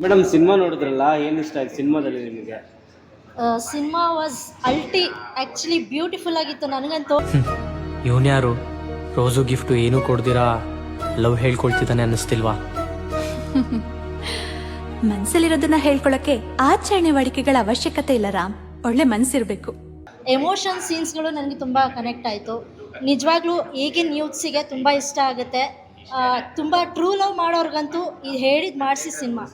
Madam cinema ನೋಡಿದ್ರಲ್ಲ, ಏನು ಇಷ್ಟ ಆಯ್ತು ಸಿನಿಮಾದಲ್ಲಿ ನಿಮಗೆ? ಸಿನಿಮಾ ವಾಸ್ ಆ್ಯಕ್ಚುಲಿ ಬ್ಯೂಟಿಫುಲ್ ಆಗಿತ್ತು ನನಗಂತೂ. ಇವನ್ಯಾರು ರೋಸು ಗಿಫ್ಟು ಏನೂ ಕೊಡ್ದಿರಾ ಲವ್ ಹೇಳ್ಕೊಳ್ತಿದ್ದಾನೆ ಅನ್ನಿಸ್ತಿಲ್ವಾ? ಮನ್ಸಲ್ಲಿರೋದನ್ನ ಹೇಳ್ಕೊಳಕ್ಕೆ ಆಚರಣೆ ವಾಡಿಕೆಗಳ ಅವಶ್ಯಕತೆ ಇಲ್ಲ ರಾಮ್, ಒಳ್ಳೆ ಮನ್ಸಿರ್ಬೇಕು. ಎಮೋಷನ್ ಸೀನ್ಸ್ಗಳು ನನಗೆ ತುಂಬ ಕನೆಕ್ಟ್ ಆಯಿತು. ನಿಜವಾಗ್ಲೂ ಈಗಿನ ಯೂತ್ಸಿಗೆ ತುಂಬ ಇಷ್ಟ ಆಗುತ್ತೆ. ತುಂಬ ಟ್ರೂ ಲವ್ ಮಾಡೋರ್ಗಂತೂ ಇದು ಹೇಳಿದ್ ಮಾಡಿಸಿ ಸಿನಿಮಾ.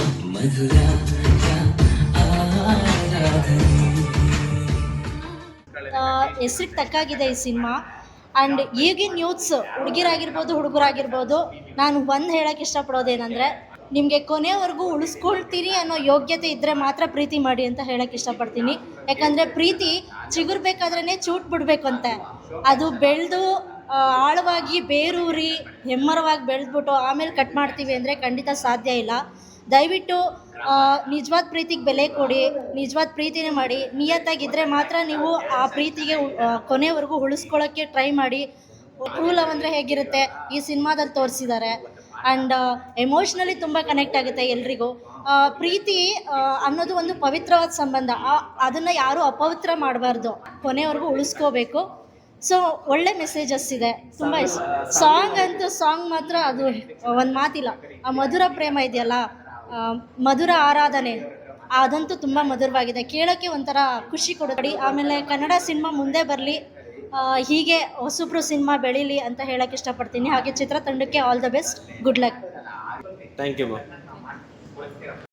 ಹೆಸ್ರಿಗೆ ತಕ್ಕಾಗಿದೆ ಈ ಸಿನಿಮಾ. ಆ್ಯಂಡ್ ಈಗಿನ ಯೂತ್ಸ್ ಹುಡುಗಿರಾಗಿರ್ಬೋದು ಹುಡುಗರಾಗಿರ್ಬೋದು, ನಾನು ಒಂದು ಹೇಳೋಕ್ಕೆ ಇಷ್ಟಪಡೋದೇನೆಂದರೆ, ನಿಮಗೆ ಕೊನೆವರೆಗೂ ಉಳಿಸ್ಕೊಳ್ತೀರಿ ಅನ್ನೋ ಯೋಗ್ಯತೆ ಇದ್ದರೆ ಮಾತ್ರ ಪ್ರೀತಿ ಮಾಡಿ ಅಂತ ಹೇಳೋಕ್ಕೆ ಇಷ್ಟಪಡ್ತೀನಿ. ಯಾಕಂದರೆ ಪ್ರೀತಿ ಚಿಗುರ್ಬೇಕಾದ್ರೇ ಚೂಟ್ ಬಿಡಬೇಕಂತೆ. ಅದು ಬೆಳೆದು ಆಳವಾಗಿ ಬೇರೂರಿ ಹೆಮ್ಮರವಾಗಿ ಬೆಳೆದ್ಬಿಟ್ಟು ಆಮೇಲೆ ಕಟ್ ಮಾಡ್ತೀವಿ ಅಂದರೆ ಖಂಡಿತ ಸಾಧ್ಯ ಇಲ್ಲ. ದಯವಿಟ್ಟು ನಿಜವಾದ ಪ್ರೀತಿಗೆ ಬೆಲೆ ಕೊಡಿ, ನಿಜವಾದ ಪ್ರೀತಿನೇ ಮಾಡಿ. ನಿಯತ್ತಾಗಿದ್ದರೆ ಮಾತ್ರ ನೀವು ಆ ಪ್ರೀತಿಗೆ ಕೊನೆವರೆಗೂ ಉಳಿಸ್ಕೊಳ್ಳೋಕ್ಕೆ ಟ್ರೈ ಮಾಡಿ. ಟ್ರೂ ಲವ್ ಅಂದರೆ ಹೇಗಿರುತ್ತೆ ಈ ಸಿನಿಮಾದಲ್ಲಿ ತೋರಿಸಿದ್ದಾರೆ. ಆ್ಯಂಡ್ ಎಮೋಷ್ನಲಿ ತುಂಬ ಕನೆಕ್ಟ್ ಆಗುತ್ತೆ ಎಲ್ರಿಗೂ. ಪ್ರೀತಿ ಅನ್ನೋದು ಒಂದು ಪವಿತ್ರವಾದ ಸಂಬಂಧ, ಅದನ್ನು ಯಾರೂ ಅಪವಿತ್ರ ಮಾಡಬಾರ್ದು, ಕೊನೆವರೆಗೂ ಉಳಿಸ್ಕೋಬೇಕು. ಸೊ ಒಳ್ಳೆ ಮೆಸೇಜಸ್ ಇದೆ, ತುಂಬ ಇಷ್ಟ. ಸಾಂಗ್ ಮಾತ್ರ ಅದು ಒಂದು ಮಾತಿಲ್ಲ. ಆ ಮಧುರ ಪ್ರೇಮ ಇದೆಯಲ್ಲ, ಮಧುರ ಆರಾಧನೆ, ಅದಂತೂ ತುಂಬ ಮಧುರವಾಗಿದೆ, ಕೇಳೋಕ್ಕೆ ಒಂಥರ ಖುಷಿ ಕೊಡುತ್ತೆ. ಆಮೇಲೆ ಕನ್ನಡ ಸಿನಿಮಾ ಮುಂದೆ ಬರಲಿ, ಹೀಗೆ ಹೊಸಬ್ರು ಸಿನಿಮಾ ಬೆಳೀಲಿ ಅಂತ ಹೇಳೋಕ್ಕೆ ಇಷ್ಟಪಡ್ತೀನಿ. ಹಾಗೆ ಚಿತ್ರತಂಡಕ್ಕೆ all the best, good luck. Thank you ma'am.